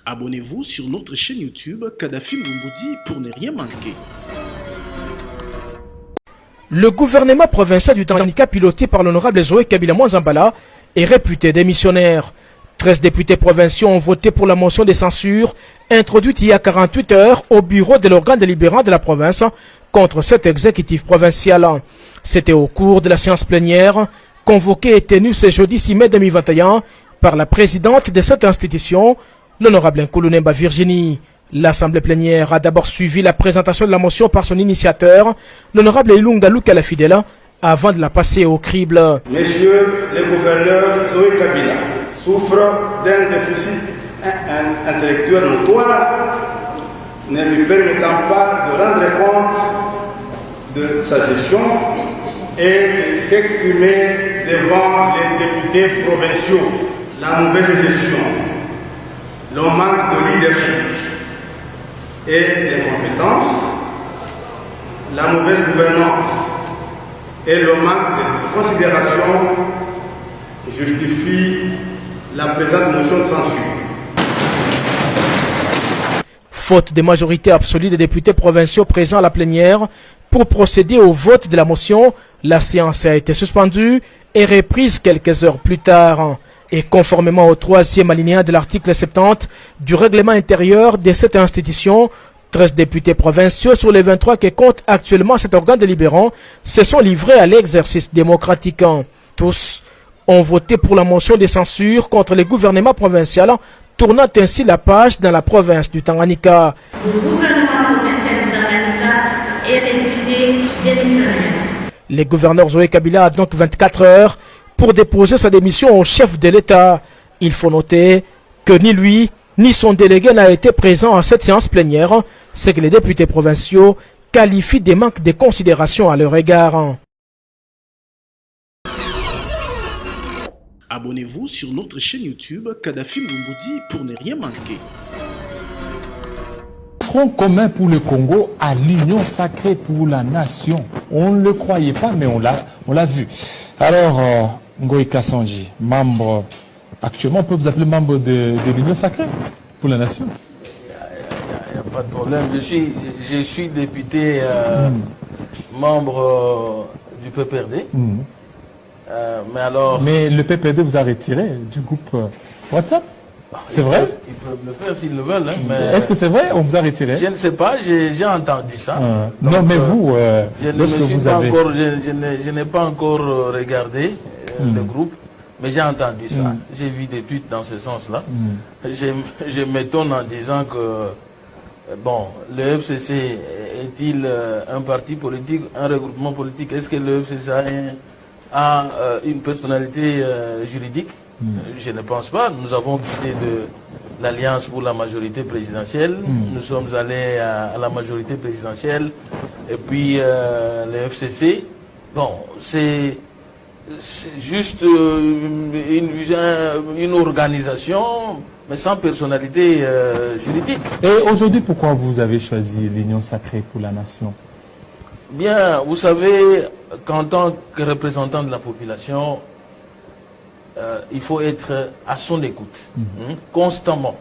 Abonnez-vous sur notre chaîne YouTube Kadhafi Moumoudi pour ne rien manquer. Le gouvernement provincial du Tanganyika piloté par l'honorable Zoé Kabila Mwanzambala est réputé démissionnaire. 13 députés provinciaux ont voté pour la motion de censure introduite il y a 48 heures au bureau de l'organe délibérant de la province contre cet exécutif provincial. C'était au cours de la séance plénière convoquée et tenue ce jeudi 6 mai 2021 par la présidente de cette institution, l'honorable Nkulunemba Virginie. L'assemblée plénière a d'abord suivi la présentation de la motion par son initiateur, l'honorable Ilunga Luka Fidela, avant de la passer au crible. Messieurs les gouverneurs Zoé Kabila souffre d'un déficit intellectuel notoire, ne lui permettant pas de rendre compte de sa gestion et de s'exprimer devant les députés provinciaux. La mauvaise gestion, le manque de leadership et les compétences, la mauvaise gouvernance et le manque de considération justifient la présente motion de censure. Faute de majorité absolue des députés provinciaux présents à la plénière, pour procéder au vote de la motion, la séance a été suspendue et reprise quelques heures plus tard. Et conformément au 3e alinéa de l'article 70 du règlement intérieur de cette institution, 13 députés provinciaux sur les 23 qui comptent actuellement cet organe délibérant se sont livrés à l'exercice démocratique. Tous ont voté pour la motion de censure contre les gouvernements provinciaux, tournant ainsi la page dans la province du Tanganyika. Le gouvernement provincial du Tanganyika est réputé démissionnaire. Le gouverneur Zoé Kabila a donc 24 heures pour déposer sa démission au chef de l'État. Il faut noter que ni lui, ni son délégué n'a été présent à cette séance plénière, ce que les députés provinciaux qualifient de manque de considération à leur égard. Abonnez-vous sur notre chaîne YouTube Kadhafi Moumoudi pour ne rien manquer. Front commun pour le Congo à l'Union sacrée pour la nation. On ne le croyait pas, mais on l'a vu. Alors, Ngoï Kassanji, membre, actuellement on peut vous appeler membre de l'Union sacrée pour la nation. Il n'y a pas de problème. Je suis député, membre du PPRD. Mais le PPRD vous a retiré du groupe WhatsApp. C'est vrai? Ils peuvent le faire s'ils le veulent. Hein, mais est-ce que c'est vrai? On vous a retiré? Je ne sais pas, j'ai entendu ça. Donc, non, mais vous, je n'ai pas encore regardé le groupe, mais j'ai entendu ça. J'ai vu des tweets dans ce sens-là. Je m'étonne en disant que, bon, le FCC est-il un parti politique, un regroupement politique? Est-ce que le FCC a une personnalité juridique? Je ne pense pas. Nous avons quitté de l'Alliance pour la majorité présidentielle. Nous sommes allés à la majorité présidentielle. Et puis le FCC, bon, c'est juste une organisation, mais sans personnalité juridique. Et aujourd'hui, pourquoi vous avez choisi l'Union sacrée pour la nation? Bien, vous savez qu'en tant que représentant de la population, il faut être à son écoute, constamment,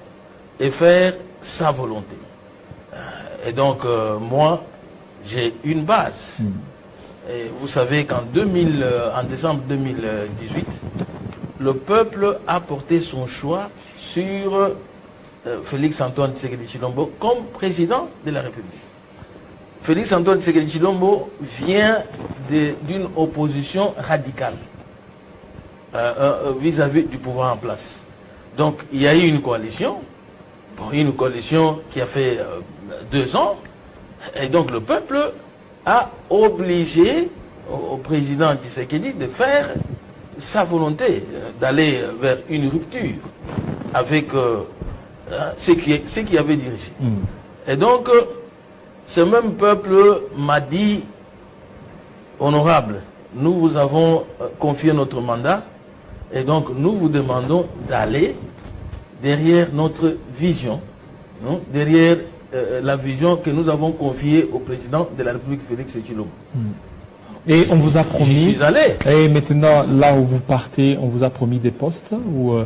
et faire sa volonté. Et donc, moi, j'ai une base. Et vous savez qu'en décembre 2018, le peuple a porté son choix sur Félix Antoine Tshisekedi Tshilombo comme président de la République. Félix Antoine Tshisekedi Tshilombo vient d'une opposition radicale vis-à-vis du pouvoir en place. Donc il y a eu une coalition qui a fait 2 ans, et donc le peuple a obligé au président Tshisekedi de faire sa volonté, d'aller vers une rupture avec ce qui avait dirigé. Et donc ce même peuple m'a dit, honorable, nous vous avons confié notre mandat, et donc nous vous demandons d'aller derrière notre vision, derrière la vision que nous avons confiée au président de la République, Félix Tshilombo. Et on vous a J'y promis, suis allé. et maintenant, là où vous partez, on vous a promis des postes, ou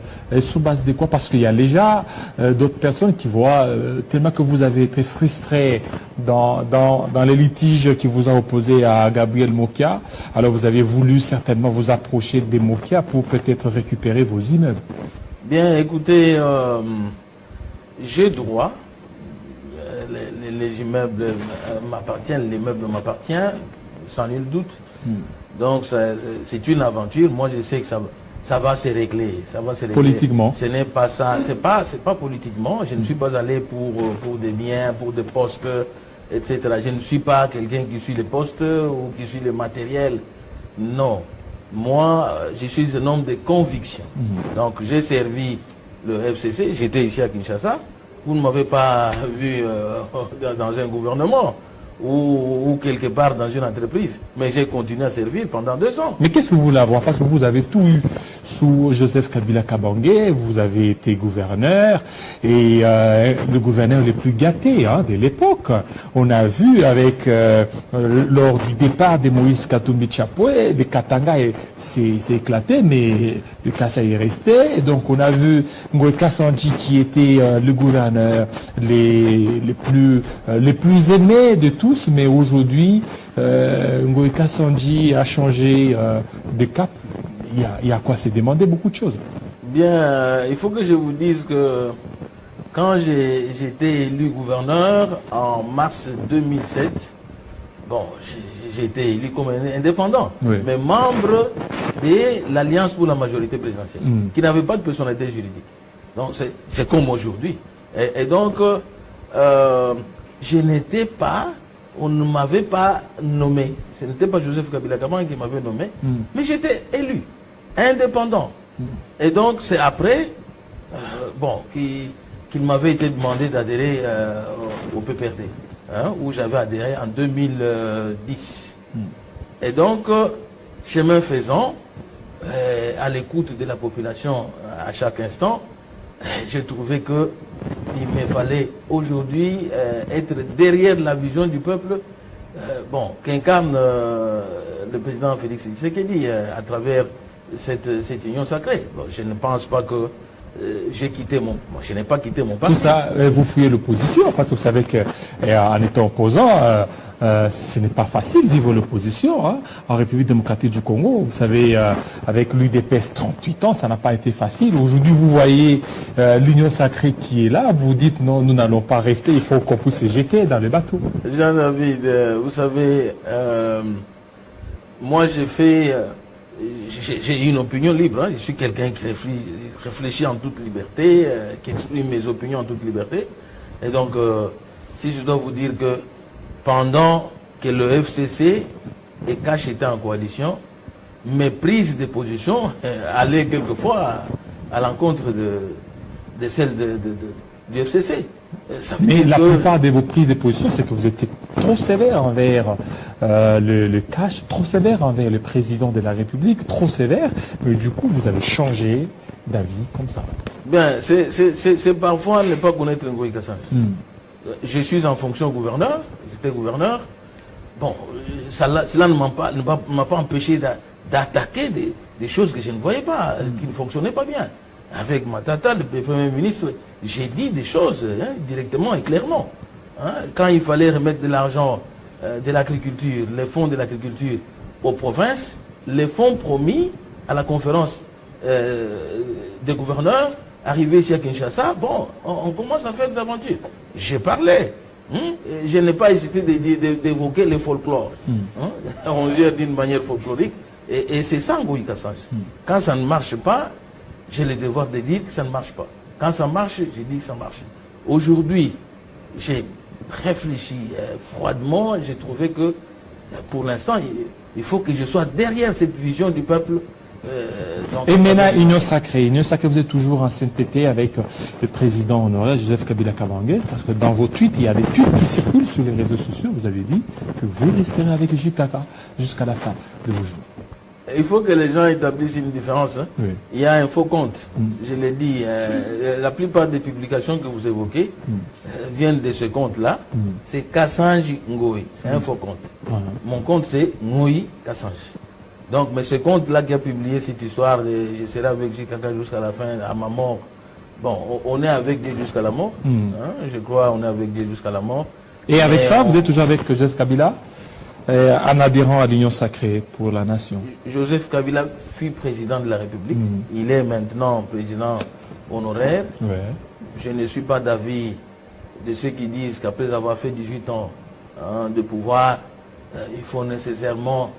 sous base de quoi? Parce qu'il y a déjà d'autres personnes qui voient, tellement que vous avez été frustré dans les litiges qui vous ont opposé à Gabriel Mokia, alors vous avez voulu certainement vous approcher des Mokia pour peut-être récupérer vos immeubles. Bien, écoutez, j'ai droit. Les immeubles m'appartiennent, l'immeuble m'appartient, sans nul doute. Donc c'est une aventure. Moi je sais que ça va se régler. Ça va se régler. Politiquement. Ce n'est pas ça. C'est pas politiquement. Je ne suis pas allé pour des biens, pour des postes, etc. Je ne suis pas quelqu'un qui suit les postes ou qui suit le matériel. Non. Moi, je suis un homme de conviction. Donc j'ai servi le FCC. J'étais ici à Kinshasa. Vous ne m'avez pas vu dans un gouvernement ou quelque part dans une entreprise, mais j'ai continué à servir pendant 2 ans. Mais qu'est-ce que vous voulez avoir? Parce que vous avez tout eu sous Joseph Kabila Kabange, vous avez été gouverneur, et le gouverneur le plus gâté de l'époque. On a vu avec, lors du départ de Moïse Katumbi Chapwe, le Katanga s'est éclaté, mais le Kassa est resté. Et donc on a vu Ngoï Kassanji qui était le gouverneur les plus aimés de tous, mais aujourd'hui, Ngoï Kassanji a changé de cap. Il y a quoi? C'est demander beaucoup de choses. Bien, il faut que je vous dise que quand j'ai été élu gouverneur en mars 2007, bon, j'ai été élu comme indépendant, Oui. mais membre de l'Alliance pour la majorité présidentielle, qui n'avait pas de personnalité juridique. Donc c'est comme aujourd'hui. Et donc, je n'étais pas, on ne m'avait pas nommé. Ce n'était pas Joseph Kabila Kabange qui m'avait nommé, mais j'étais élu, indépendant. Et donc c'est après, qu'il m'avait été demandé d'adhérer au PPRD, où j'avais adhéré en 2010. Et donc, chemin faisant, à l'écoute de la population à chaque instant, j'ai trouvé que il me fallait aujourd'hui être derrière la vision du peuple, qu'incarne le président Félix Tshisekedi à travers cette union sacrée. Bon, je ne pense pas que j'ai quitté je n'ai pas quitté mon parti. Tout ça, vous fouillez l'opposition, parce que vous savez qu'en étant opposant, ce n'est pas facile de vivre l'opposition. En République démocratique du Congo, vous savez, avec l'UDPS 38 ans, ça n'a pas été facile. Aujourd'hui, vous voyez l'union sacrée qui est là, vous dites non, nous n'allons pas rester, il faut qu'on puisse se jeter dans le bateau. Jean-David, vous savez, moi j'ai une opinion libre. Je suis quelqu'un qui réfléchit en toute liberté, qui exprime mes opinions en toute liberté. Et donc, si je dois vous dire que pendant que le FCC et CACH étaient en coalition, mes prises de position allaient quelquefois à l'encontre de celles du FCC. Mais la plupart de vos prises de position, c'est que vous étiez trop sévère envers le CACH, trop sévère envers le président de la République, trop sévère, mais du coup, vous avez changé d'avis comme ça. Bien, c'est parfois ne pas connaître Ngoï Kassanji. Je suis en fonction gouverneur, j'étais gouverneur. Bon, cela ne m'a pas empêché d'attaquer des choses que je ne voyais pas, qui ne fonctionnaient pas bien. Avec Matata, le Premier ministre, j'ai dit des choses directement et clairement. Quand il fallait remettre de l'argent de l'agriculture, les fonds de l'agriculture aux provinces, les fonds promis à la conférence des gouverneurs, arrivés ici à Kinshasa, on commence à faire des aventures. J'ai parlé. Je n'ai pas hésité d'évoquer le folklore. On gère d'une manière folklorique. Et c'est ça, Ngoï Kassanji. Quand ça ne marche pas, j'ai le devoir de dire que ça ne marche pas. Quand ça marche, je dis que ça marche. Aujourd'hui, j'ai réfléchi froidement, j'ai trouvé que pour l'instant, il faut que je sois derrière cette vision du peuple. Et maintenant, Union Sacrée, vous êtes toujours en sainteté avec le président honoraire Joseph Kabila Kabange, parce que dans vos tweets, il y a des tweets qui circulent sur les réseaux sociaux, vous avez dit que vous resterez avec JKK jusqu'à la fin de vos jours. Il faut que les gens établissent une différence. Hein. Oui. Il y a un faux compte. Je l'ai dit, la plupart des publications que vous évoquez viennent de ce compte-là. C'est Kassanji Ngoï. C'est un faux compte. Mon compte, c'est Ngoï Kassanji. Donc, mais ce compte-là qui a publié cette histoire de je serai avec Jikaka jusqu'à la fin, à ma mort. Bon, on est avec Dieu jusqu'à la mort. Hein, je crois on est avec Dieu jusqu'à la mort. Et avec ça, vous êtes toujours avec Joseph Kabila, en adhérant à l'Union sacrée pour la nation. Joseph Kabila fut président de la République. Il est maintenant président honoraire. Ouais. Je ne suis pas d'avis de ceux qui disent qu'après avoir fait 18 ans de pouvoir, il faut nécessairement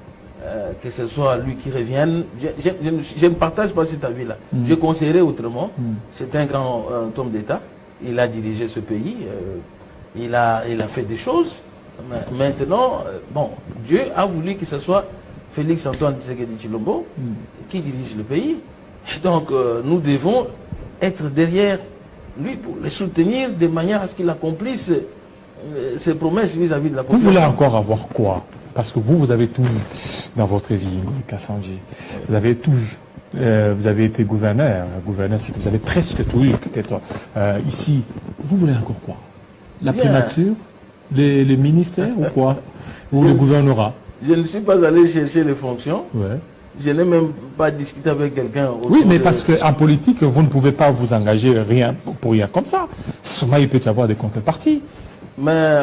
que ce soit lui qui revienne. Je ne partage pas cet avis-là. Je conseillerais autrement. C'est un grand homme d'État. Il a dirigé ce pays. Il a fait des choses. Maintenant, bon, Dieu a voulu que ce soit Félix Antoine Tshisekedi Tshilombo qui dirige le pays. Donc, nous devons être derrière lui pour le soutenir de manière à ce qu'il accomplisse ses promesses vis-à-vis de la Vous population. voulez encore avoir quoi? Parce que vous avez tout eu dans votre vie, Ngoï Kassanji. Vous avez tout eu. Vous avez été gouverneur. Gouverneur, c'est que vous avez presque tout eu, peut-être. Ici, vous voulez encore quoi? La Bien. primature? Les ministères ou quoi? Ou le gouvernorat? Je ne suis pas allé chercher les fonctions. Ouais. Je n'ai même pas discuté avec quelqu'un. Oui, mais parce qu'en politique, vous ne pouvez pas vous engager rien pour rien comme ça. Sûrement, il peut y avoir des contreparties. Mais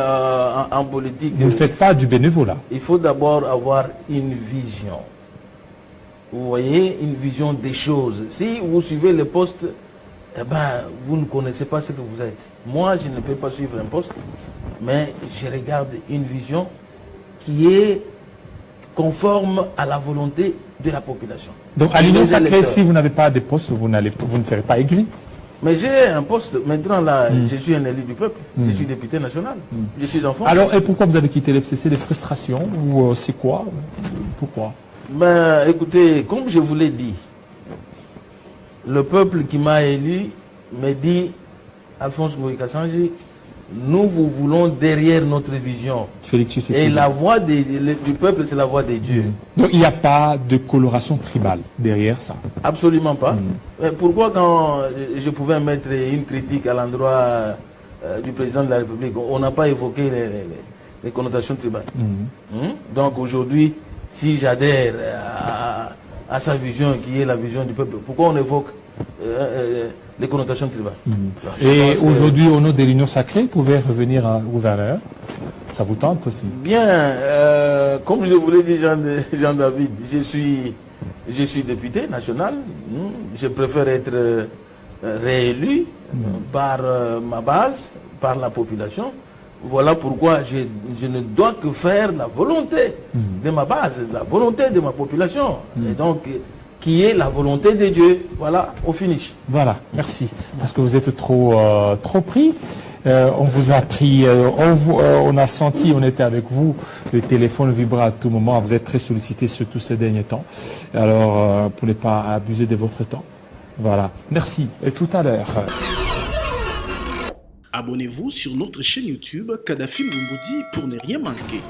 en politique, Vous ne faites pas du bénévolat. il faut d'abord avoir une vision. Vous voyez, une vision des choses. Si vous suivez le poste, eh ben, vous ne connaissez pas ce que vous êtes. Moi, je ne peux pas suivre un poste, mais je regarde une vision qui est conforme à la volonté de la population. Donc, à Et l'Union des sacrée, électeurs. si vous n'avez pas de poste, vous ne serez pas aigri. Mais j'ai un poste, maintenant là, je suis un élu du peuple, je suis député national, je suis enfant. Alors, et pourquoi vous avez quitté l'FCC? Des frustrations? Ou c'est quoi? Pourquoi? Ben, écoutez, comme je vous l'ai dit, le peuple qui m'a élu me dit, Alphonse Ngoï Kassanji, nous vous voulons derrière notre vision. Félix Tshisekedi. Et la voix du peuple, c'est la voix des dieux. Donc, il n'y a pas de coloration tribale derrière ça. Absolument pas. Mais pourquoi quand je pouvais mettre une critique à l'endroit du président de la République, on n'a pas évoqué les connotations tribales. Donc aujourd'hui, si j'adhère à sa vision qui est la vision du peuple, pourquoi on évoque les connotations tribales? Alors, je Et pense que- aujourd'hui, au nom de l'Union sacrée, vous pouvez revenir à gouverneur. Ça vous tente aussi? Bien, comme je vous l'ai dit, Jean-David, je suis député national. Je préfère être réélu par ma base, par la population. Voilà pourquoi je ne dois que faire la volonté de ma base, la volonté de ma population. Et donc, qui est la volonté de Dieu. Voilà, au finish. Voilà, merci. Parce que vous êtes trop pris. On vous a pris, on a senti, on était avec vous, le téléphone vibrait à tout moment. Vous êtes très sollicité, surtout ces derniers temps. Alors, pour ne pas abuser de votre temps. Voilà, merci. Et tout à l'heure. Abonnez-vous sur notre chaîne YouTube Kadhafi Moumoudi pour ne rien manquer.